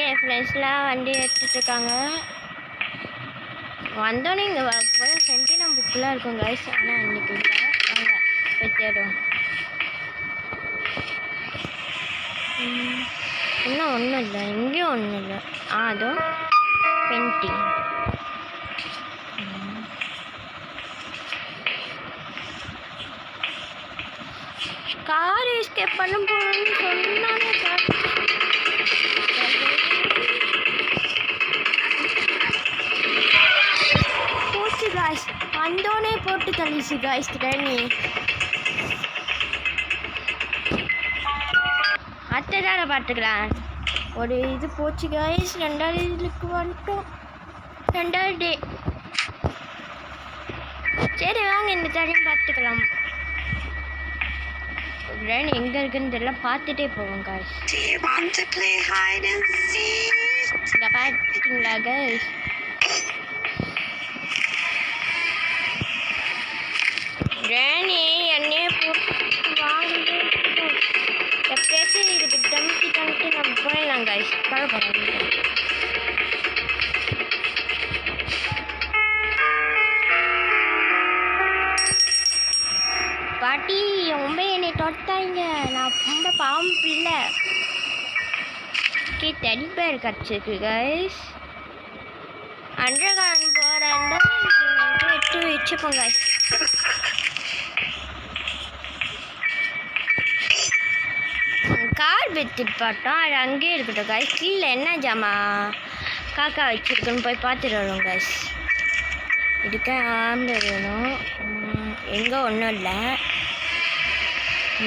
என் ஃப்ரெண்ட்ஸ்லாம் வண்டி எடுத்துகிட்டு இருக்காங்க. வந்தோடனே இங்கே போய் சென்டினா புக்கெலாம் இருக்கும் கைஸ். ஆனால் இன்றைக்கி இல்லை. வாங்க போய் தேடுவோம். இன்னும் ஒன்றும் இல்லை, இங்கேயும் ஒன்றும் இல்லை. அதுவும் பெயிண்டிங். கார் எஸ்கேப் பண்ண போகணும்னு சொன்னாலே போச்சு காய்ஸ். வந்தோடனே போட்டு தள்ளிச்சு காய்ஸ் ட்ரெயினி. அத்தைதான பார்த்துக்கலாம். ஒரு இது போச்சு காய்ஸ். 2வது இதுக்கு வந்துட்டோம். 2வது டே. சரி வாங்க இந்த தடையும் பார்த்துக்கலாம். ட்ரெயின் எங்கே இருக்குன்னு தெரியல, பார்த்துட்டே போவோம் காய்ஸ். இங்கே பார்த்தீங்களா காய்ஸ்? ட்ரெயினி என்னையே போட்டு வாங்கிட்டு எப்பயாச்சும் இதுக்கு டம்மிட்டு நம்ம போயிடலாம் காய்ஸ். கவலைப்படாதீங்க. பாட்டி ரொம்ப என்னை தொட்டாங்க. நான் ரொம்ப பாவம் பிள்ளை. டெடி பேர் கிடச்சிருக்கு கைஸ். அண்டர்கிரவுண்ட் போகிறேன்டா எடுத்து வச்சுப்போம் கைஸ். கார் வித்துட்டு பார்த்தோம், அது அங்கேயே இருக்கட்டும் கைஸ். கீழே என்ன ஜாமா காக்கா வச்சுருக்குன்னு போய் பார்த்துட்டு வரோம் கைஸ். இதுக்கு ஆம்பர் வேணும். எங்கே ஒன்றும் இல்லை.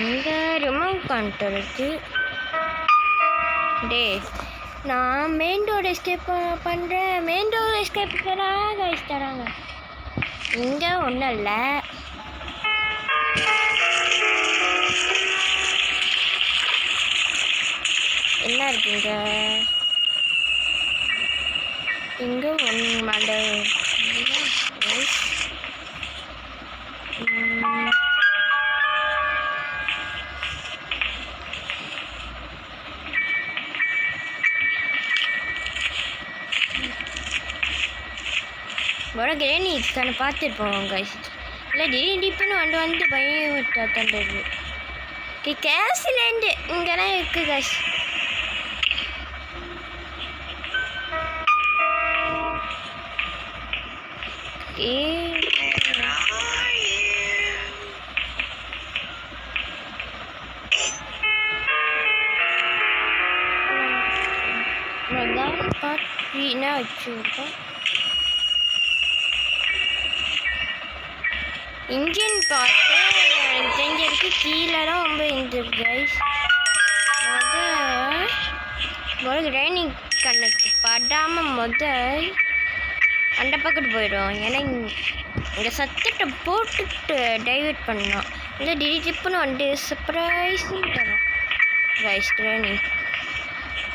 இங்கே ரிமோட் கண்ட்ரோல் இருக்குது. டே நான் மெயின் டோர் எஸ்கேப் பண்ணுறேன். மெயின் டோர் எஸ்கேப் கைஸ் தராங்க. இங்கே ஒன்றும் இல்லை. என்ன இருக்குங்க இங்கே ஒன்று மண்டை. வர கிரேனி இதுக்கான பார்த்துட்டு போவோம் கைஸ். இல்லை டிப்புன்னு வந்து பயம் விட்டா தண்டது. கேஸ்லேண்டு இங்கெல்லாம் இருக்குது கைஸ். என்ன வச்சுருக்கோம். இன்ஜின் பார்த்து எனக்கு தெரிஞ்சிருக்கு கீழே தான் ரொம்ப இருந்துருக்கு கைஸ். முதல் ட்ரைனிங் கண்ணுக்கு படாமல் அந்த பக்கத்து போயிடும். ஏன்னா இங்கே சத்தத்தை போட்டுட்டு டைவர்ட் பண்ணோம். இல்லை டிப்புன்னு வந்து சர்ப்ரைஸும் தரும் கைஸ் ட்ரைனிங்.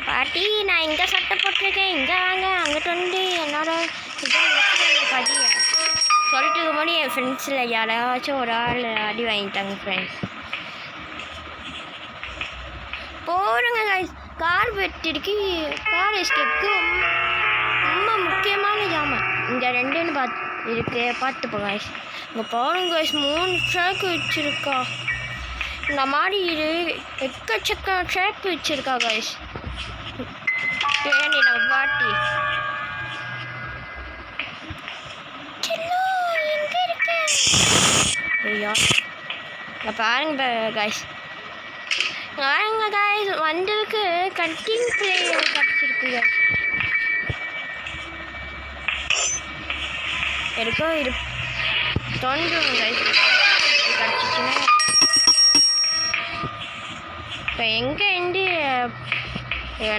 பாட்டி நான் இங்கே சட்டை போட்டிருக்கேன், இங்கே வாங்க, அங்கிட்டு வந்து என்னோட பதிய சொல்லிட்டு முன்னாடி என் ஃப்ரெண்ட்ஸில் யாராச்சும் ஒரு ஆள் அடி வாங்கிட்டாங்க ஃப்ரெண்ட்ஸ். போடுங்க கைஸ். கார் வெட்டிருக்கு. கார் எஸ்கேப்புக்கு ரொம்ப முக்கியமான ஜாமான் இந்த ரெண்டுன்னு பார்த்துப்போம் கைஸ். இங்கே போடுங்க கைஸ். 3 ட்ராக் வச்சுருக்கா. இந்த மாதிரி இது எக்கச்சக்க ட்ராக் வச்சுருக்கா கைஸ். நம்ம பாட்டி ஐயா பாருங்க கைஸ். பாருங்க கைஸ் வந்ததுக்கு கட்டிங் பிளேயர் கிடச்சிருக்கு கைஸ். இருக்கோ தோன்றும் கைஸ் கிடச்சிச்சுன்னா. இப்போ எங்கேருந்து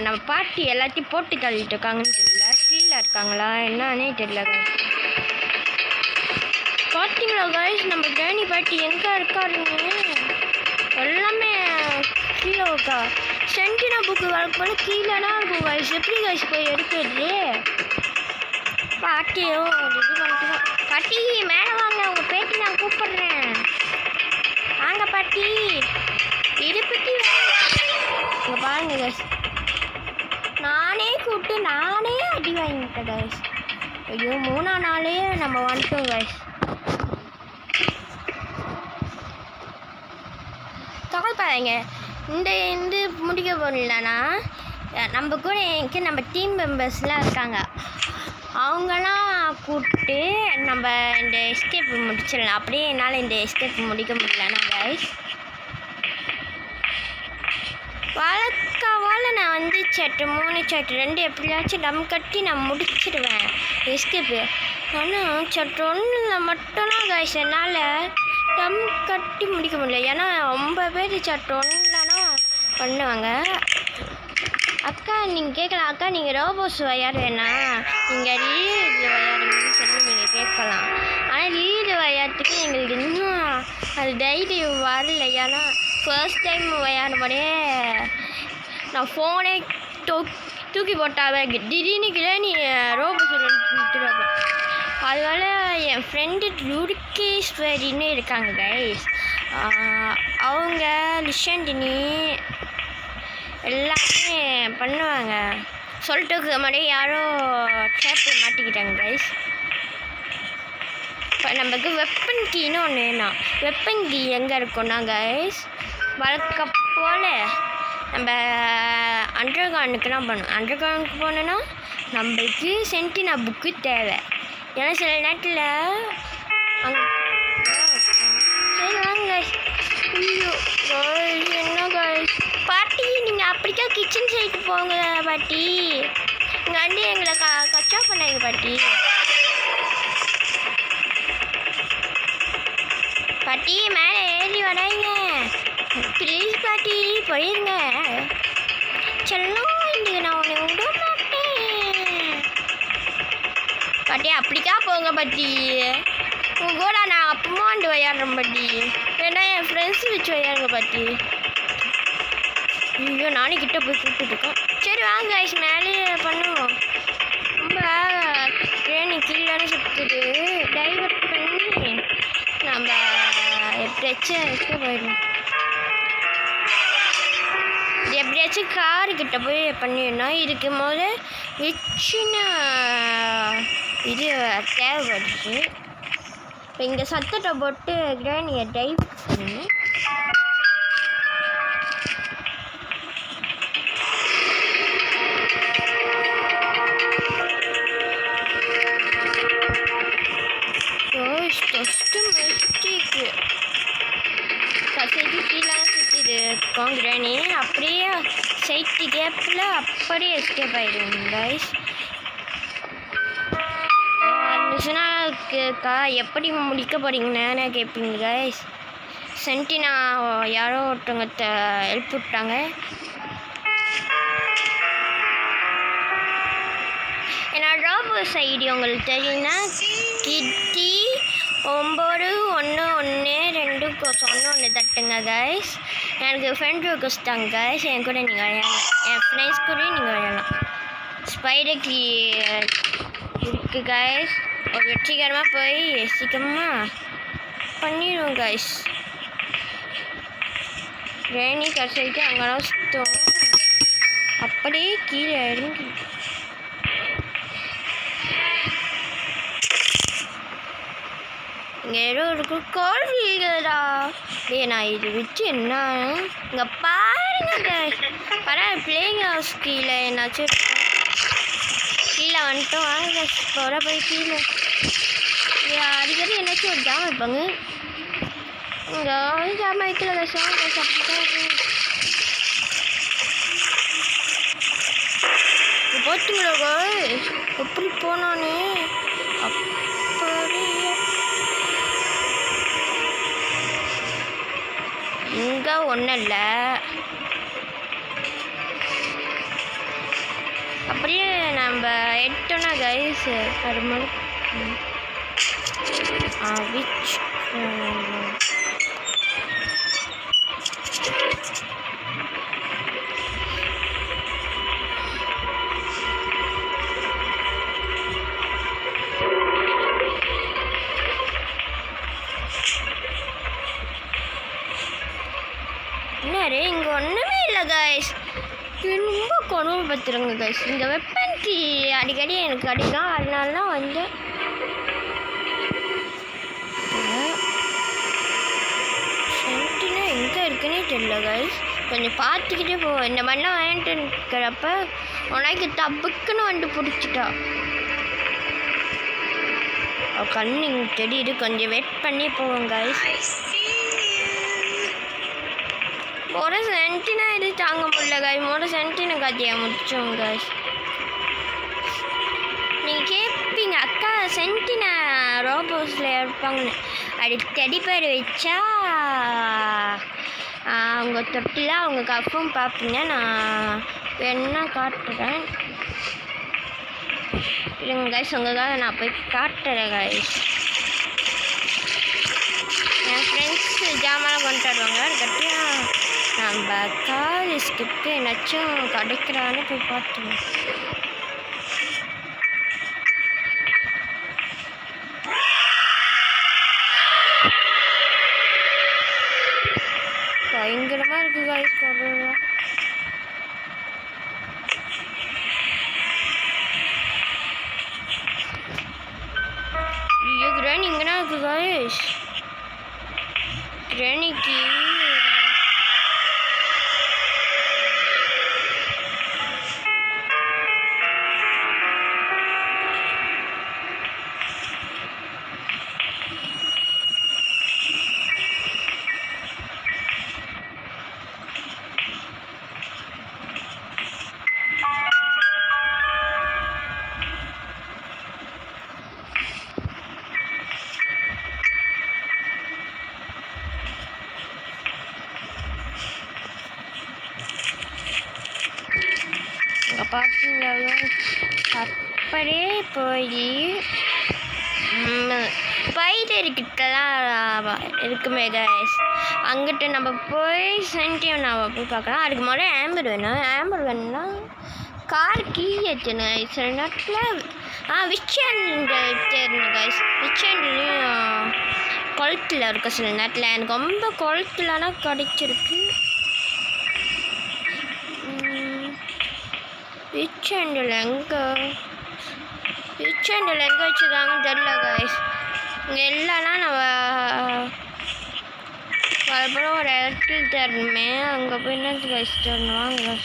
நம்ம பாட்டி எல்லாத்தையும் போட்டு தள்ளிட்டு இருக்காங்கன்னு தெரியல. கீழே இருக்காங்களா என்னன்னே தெரியல கைஸ். பார்த்தீங்களா கைஸ் நம்ம கிராணி பாட்டி எங்கே இருக்காருங்க. எல்லாமே கீழே இருக்கா. சென்டினா புக்கு வரப்போல கீழே தான் இருக்கும் கைஸ். எப்படி கைஸ் போய் எடுக்கிறது? பாட்டியோ இது பண்ணிட்டு பாட்டி மேலே வாங்க, உங்கள் பேட்டி நான் கூப்பிட்றேன். வாங்க பாட்டி. இது பற்றி இங்கே பாருங்க கைஸ். நானே போட்டு நானே அடி வாங்கிட்டேன் கைஸ். ஐயோ 3ஆம் நாளே நம்ம வந்துட்டோம் கைஸ். பாருங்க இந்த முடிக்க போடலன்னா நம்ம கூட எனக்கு நம்ம டீம் மெம்பர்ஸ்லாம் இருக்காங்க, அவங்களாம் கூப்பிட்டு நம்ம இந்த எஸ்கேப் முடிச்சிடலாம். அப்படியே என்னால் இந்த எஸ்கேப் முடிக்க முடியலன்னா கைஸ் வழக்கவால் நான் வந்து சாப்டர் 3 சாப்டர் 2 எப்படியாச்சும் டம் கட்டி நான் முடிச்சிடுவேன் எஸ்கேப்பு. ஆனால் சாப்டர் 1 மட்டும்தான் கைஸ் என்னால் டம் கட்டி முடிக்க முடியல. ஏன்னா ரொம்ப பேர் சாப்டர் 1 பண்ணுவாங்க. அக்கா நீங்கள் கேட்கலாம், அக்கா நீங்கள் ரோபோஸ் விளையாடுவேண்ணா நீங்கள் லீடு விளையாடுங்கன்னு சொல்லி நீங்கள் கேட்கலாம். ஆனால் லீடு விளையாட்டுக்கு எங்களுக்கு இன்னும் அது தைரியம் வரல. ஏன்னா ஃபர்ஸ்ட் டைம் விளையாடும்போதே நான் ஃபோனே தூக்கி போட்டாவே திடீர்னு கிளே ரோபோஸ் நிற்கிறாங்க. அதனால என் ஃப்ரெண்டு லுடுகேஸ்வரின்னு இருக்காங்க கைஸ், அவங்க லிஷண்டினி எல்லாமே பண்ணுவாங்க. சொல்லிட்டு முன்னாடி யாரோ ட்ராப்பில் மாட்டிக்கிட்டாங்க கைஸ். இப்போ நமக்கு வெப்பன் கீன்னு ஒன்று வேணும். வெப்பன் கீ எங்கே இருக்கும்னா கைஸ் வழக்கம் போல் நம்ம அண்டர்கிரவுண்டுக்குலாம் போகணும். அண்டர்கிரவுண்டுக்கு போனோன்னா நம்மளுக்கு சென்டினா புக்கு தேவை. ஏன்னா சில நேரத்தில் அங்கே சரி வாங்க கைஸ். ஐயோ என்ன கைஸ் பாட்டி நீங்கள் அப்படிக்கா கிச்சன் சைட்டு போங்க பாட்டி, இங்கே வந்து எங்களை கச்சா பண்ணாங்க பாட்டி. பாட்டி மேலே ஏறி வராங்க ப்ளீஸ் பாட்டி, போயிருங்க செல்லம், இன்றைக்கி நான் உன்னை விட மாட்டேன் பாட்டி. அப்படிக்கா போங்க பாட்டி, உங்கள் கூட நான் அப்பமா வந்து விளையாடுறேன் பாட்டி, ஏன்னா என் ஃப்ரெண்ட்ஸ் வச்சு விளையாடுங்க பாட்டி. ஐயோ நானே கிட்டே போய் கூப்பிட்டுருக்கோம். சரி வாங்க கைஸ் மேலே பண்ணுவோம். ரொம்ப ட்ரெயின் கீழே சுற்றுது, டைவர்ட் பண்ணி நம்ம எப்படியாச்சும் போயிடணும். எப்படியாச்சும் காருக்கிட்ட போய் பண்ணிடணும். இதுக்கு போது சின்ன இது தேவைப்படுது. இப்போ இங்கே சத்தத்தை போட்டு கிராணியை டைவர்ட் பண்ணி கிராணி அப்படியே சைட்டு கேப்பில் அப்படியே எஸ்கேப் ஆகிடுவோம் கைஸ். நிமிஷம்க்கா எப்படி முடிக்க போகிறீங்கன்னு கேட்பீங்க கைஸ். சென்டினா யாரோ ஒருத்தவங்க ஹெல்ப் விட்டாங்க. என்னோட ரோபோஸ் ஐடி உங்களுக்கு தெரியும்னா கிட்டி 9112 தட்டுங்க கைஸ். எனக்கு ஃப்ரெண்ட் ரிக்வெஸ்ட் தாங்க கைஸ், என் கூட நீங்கள் விளையாடலாம், என் ஃப்ரெண்ட்ஸ் கூட நீங்கள் விளையாடலாம். ஸ்பைடர் இருக்குது கைஸ், ஒரு வெற்றிகரமாக போய் சீக்கிரமாக பண்ணிடுவோம் கைஸ். ரேணி கடைசிட்டு அங்கெல்லாம் சுத்தம் அப்படியே கீழே இறங்கி இங்கே ஏதோ இருக்கு கோழிகளா. நான் இது வச்சு என்ன இங்கே பாருங்க பரவாயில்ல. பிளேயிங் ஹவுஸ் கீழே என்னாச்சும் கீழே வந்துட்டோம். வாங்க போகிற போய் கீழே அடிக்கடி என்னாச்சும் ஒரு ஜாமான் வைப்பாங்க. இங்கே ஜாமான் வைக்கல போச்சுங்களா எப்படி போனானே அப்படியே இங்கே ஒன்றும் இல்லை. அப்படியே நம்ம எடுத்தோன்னா கைஸ் அது விச் என்னரு இங்கே ஒன்றுமே இல்லை கைஸ். ரொம்ப கொண்டு பார்த்துருங்க கைஸ். இங்கே வெப்பன் ஈட்டி அடிக்கடி எனக்கு அடிக்கும். அதனால தான் வந்து சென்டினா எங்கே இருக்குன்னே தெரியல கைஸ். கொஞ்சம் பார்த்துக்கிட்டே போ. இந்த மாதிரிலாம் வாங்கிட்டு இருக்கிறப்ப உனக்கு தப்புக்குன்னு வந்து பிடிச்சிட்டா. கண்ணு இங்கே தெரியுது. கொஞ்சம் வெயிட் பண்ணி போவோம் கைஸ். ஒரு சென்டினா இது தாங்க முடியல கைஸ். ஒரு சென்டினா கதையை முடிச்சோம் கைஸ். நீங்கள் கேட்பீங்க அக்கா சென்டினா ரோபோஸில் இருப்பாங்கன்னு. அப்படி டெடி பேர் வச்சா அவங்க தொட்டில் அவங்க கப்பும் பார்ப்பீங்க. நான் வேணா காட்டுறேன் இல்லைங்க கைஸ். உங்களுக்காக நான் போய் காட்டுறேன் கைஸ். என் ஃப்ரெண்ட்ஸு ஜாமான் கொண்டு வருவாங்க. அதுக்கப்புறம் நம்ம காலேஜ்க்கு என்னாச்சும் கிடைக்கிறான்னு போய் பார்த்துருவோம். பயங்கரமாக இருக்குது கைஸ். கொரோனா ஐயோ கிராணி இங்கேனா இருக்குது கைஸ். கிராணிக்கு பார்த்தீங்களா அப்படியே போய் பைதறிக்கிட்டலாம் இருக்குமே கைஸ். அங்கிட்ட நம்ம போய் சென்டியோனாவை போய் பார்க்கலாம். அதுக்கு முதல்ல ஆம்பர் வேணும். ஆம்பர் வேணும்னா கார் கீ ஏற்றணும். சில நேரத்தில் விச்சேண்டல் தேடணும் கைஸ். விச்சேண்டலையும் குளத்தில் இருக்க சில நேரத்தில் எனக்கு ரொம்ப குளத்துலனா கிடைச்சிருக்கு. விச்சேண்டல் எங்கே வச்சுருக்காங்கன்னு தெரியல கைஸ். இங்கே இல்லைலாம் நம்ம அதுக்கப்புறம் ஒரு இடத்துல தேடணுமே. அங்கே போய் என்ன கைஸ் தேடணும். வாங்க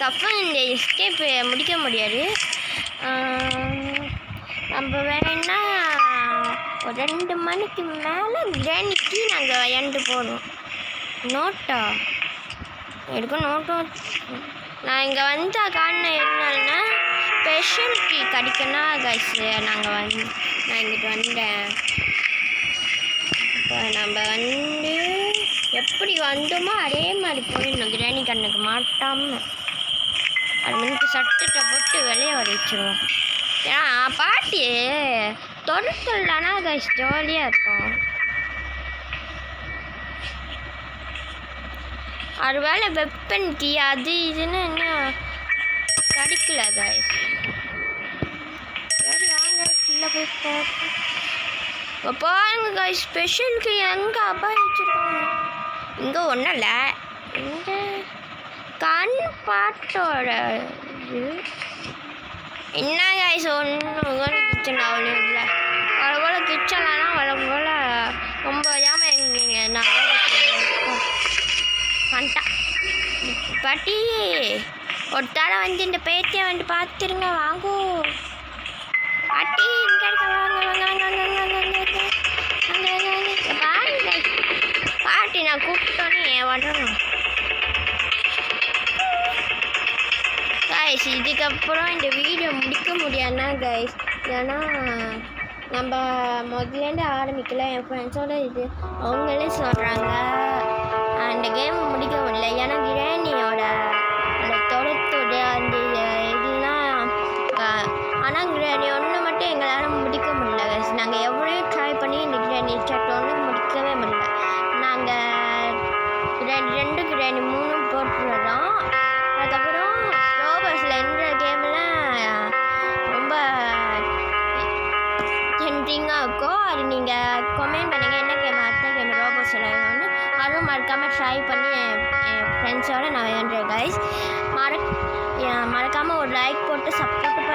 கப்பல் இந்த எஸ்கேப் முடிக்க முடியாது. நம்ம வேணும்னா ஒரு 2 மணிக்கு மேலே கிராணிக்கு நாங்கள் விளையாண்டு போகணும். நோட்டா எடுக்கும். நோட்டும் நான் இங்கே வந்து காரணம் எதுனால்னா ஸ்பெஷல் கீ கிடைக்கணும் கைஸ். நான் இங்கிட்டு வந்தேன். இப்போ நம்ம வந்து எப்படி வந்தோமோ அதே மாதிரி போயிடணும். கிராணி கண்ணுக்கு மாட்டாமல் அது மணிக்கு சட்டத்தை போட்டு வெளியே வர வச்சுருவோம். ஏன்னா பாட்டி தொடுத்தல்னா கைஸ் ஜாலியாக இருக்கும். ஒரு வேளை வெப்பன் கீ அது இதுன்னு இன்னும் கிடைக்கல கைஸ். சரி வாங்க கீழே போய் பார்ப்போம். இப்போ பாருங்க கைஸ் ஸ்பெஷல் கீ எங்கே அப்பா வச்சுருக்காங்க. இங்கே ஒன்றும் இல்லை. இங்கே கண் பாட்டோட இது என்ன கைஸ் ஒன்று கிச்சன் அவ்வளோ இல்லை. அவ்வளோ போல் கிச்சன்லனா அவ்வளோ போல் ரொம்ப ஜாமான் எங்கேங்க நான் வந்துட்டா பாட்டி. ஒரு தடவை வந்து இந்த பேத்தியை வந்து பார்த்துருங்க. வாங்கோ பாட்டி. இங்கே இருக்க வாங்க வாங்க வாங்க வாங்க வாங்க வாங்க பாருங்க பாட்டி. நான் கூப்பிட்டோன்னே வரணும் கைஸ். இதுக்கப்புறம் இந்த வீடியோ முடிக்க முடியாதுன்னா கைஸ். ஏன்னா நம்ம முதலேருந்து ஆரம்பிக்கல. என் ஃப்ரெண்ட்ஸோட இது அவங்களே சொல்கிறாங்க அந்த கேம் முடிக்க முடியல. ஏன்னா கிராணியோட அந்த தொடத்தோட அந்த இதெல்லாம். ஆனால் கிராணி ஒன்று மட்டும் எங்களால் முடிக்க முடியல கைஸ். நாங்கள் எவ்வளோ ட்ரை பண்ணி இந்த கிராணி சாப்டர் ஒன்று முடிக்கவே முடியல. நாங்கள் ரெண்டு கிராணி 3 போட்டுறோம். அதுக்கப்புறம் ரோபோஸில் என்ற கேம்லாம் ரொம்ப ட்ரெண்டிங்காக இருக்கும். அது நீங்கள் கமெண்ட் பண்ணுங்கள் என்ன கேம் அடுத்த கேம் ரோபோஸில் ஒன்று எல்லோரும் மறக்காமல் ட்ரை பண்ணி என் ஃப்ரெண்ட்ஸோடு நான் விளையாண்டுறேன் கைஸ். மறக்காமல் ஒரு லைக் போட்டு சப்போர்ட்